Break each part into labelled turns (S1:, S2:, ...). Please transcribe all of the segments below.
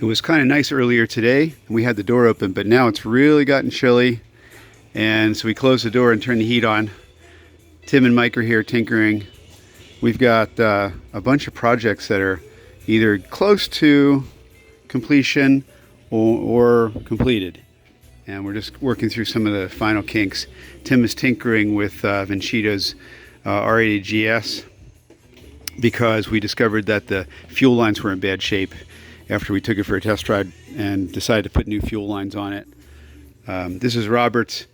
S1: It was kind of nice earlier today. We had the door open, but now it's really gotten chilly. And so we closed the door and turned the heat on. Tim and Mike are here tinkering. We've got a bunch of projects that are either close to completion or completed. And we're just working through some of the final kinks. Tim is tinkering with Vincito's R80GS because we discovered that the fuel lines were in bad shape after we took it for a test ride and decided to put new fuel lines on it. This is Robert's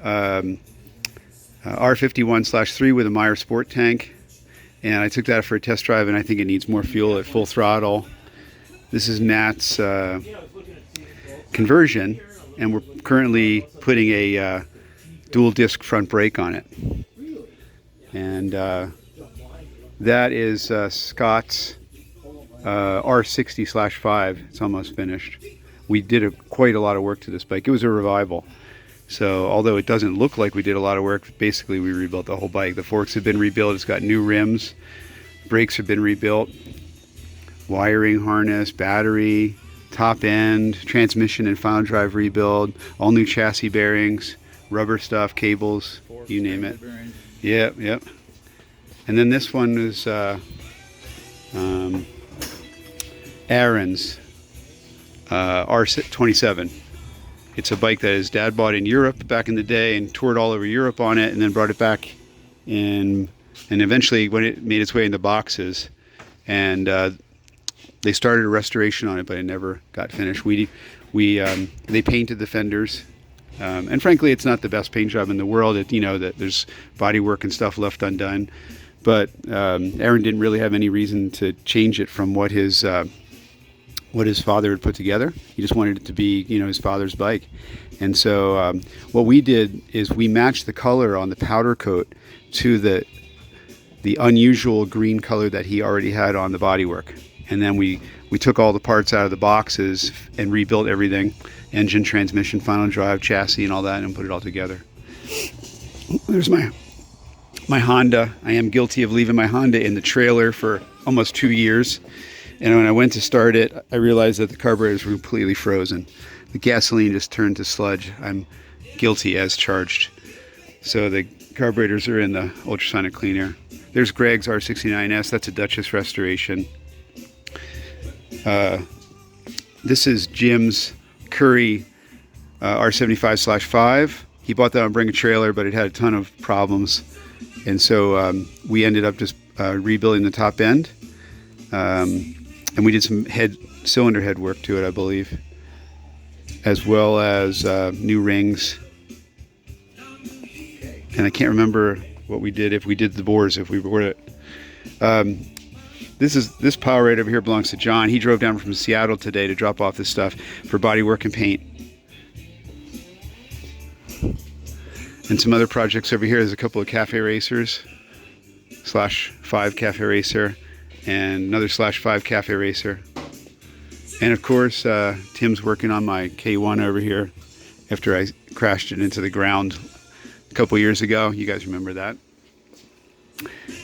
S1: R51/3 with a Meyer Sport tank, and I took that for a test drive and I think it needs more fuel at full throttle. This is Matt's conversion, and we're currently putting a dual disc front brake on it. And that is Scott's R60/5. It's almost finished. We did quite a lot of work to this bike. It was a revival. So although it doesn't look like we did a lot of work, basically we rebuilt the whole bike. The forks have been rebuilt. It's got new rims. Brakes have been rebuilt. Wiring harness, battery, top end, transmission and final drive rebuild, all new chassis bearings, rubber stuff, cables, you name it. Yep. And then this one is Aaron's R27. It's a bike that his dad bought in Europe back in the day and toured all over Europe on it, and then brought it back in, and eventually when it made its way into boxes, and they started a restoration on it, but it never got finished. They painted the fenders, and frankly, it's not the best paint job in the world. That there's body work and stuff left undone, but Aaron didn't really have any reason to change it from what his father had put together. He just wanted it to be, his father's bike. And so what we did is we matched the color on the powder coat to the unusual green color that he already had on the bodywork. And then we took all the parts out of the boxes and rebuilt everything, engine, transmission, final drive, chassis, and all that, and put it all together. There's my Honda. I am guilty of leaving my Honda in the trailer for almost 2 years. And when I went to start it, I realized that the carburetor was completely frozen. The gasoline just turned to sludge. I'm guilty as charged. So the carburetors are in the ultrasonic clean air. There's Greg's R69S. That's a Duchess restoration. This is Jim's Curry R75/5. He bought that on Bring a Trailer, but it had a ton of problems. And so we ended up just rebuilding the top end. And we did some cylinder head work to it, I believe, as well as new rings. And I can't remember what we did, if we did the bores, if we bored it. This power right over here belongs to John. He drove down from Seattle today to drop off this stuff for body work and paint. And some other projects over here. There's a couple of cafe racers, /5 cafe racer, and another /5 cafe racer. And of course Tim's working on my K1 over here after I crashed it into the ground a couple years ago. You guys remember that.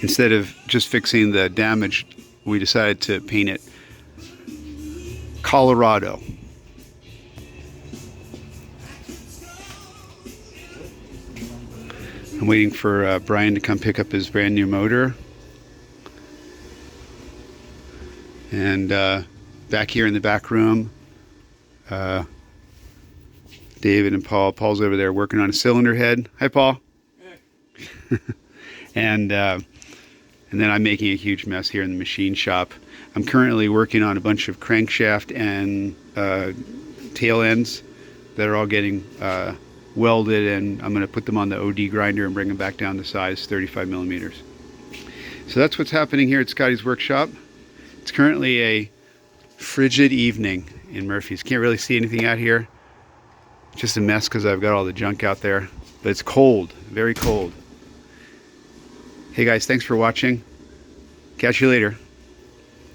S1: Instead of just fixing the damage, we decided to paint it Colorado. I'm waiting for Brian to come pick up his brand new motor. And back here in the back room, David and Paul. Paul's over there working on a cylinder head. Hi, Paul. Hey. And then I'm making a huge mess here in the machine shop. I'm currently working on a bunch of crankshaft and tail ends that are all getting welded, and I'm going to put them on the OD grinder and bring them back down to size 35 millimeters. So that's what's happening here at Scottie's workshop. It's currently a frigid evening in Murphy's. Can't really see anything out here. Just a mess because I've got all the junk out there. But it's cold, very cold. Hey guys, thanks for watching. Catch you later.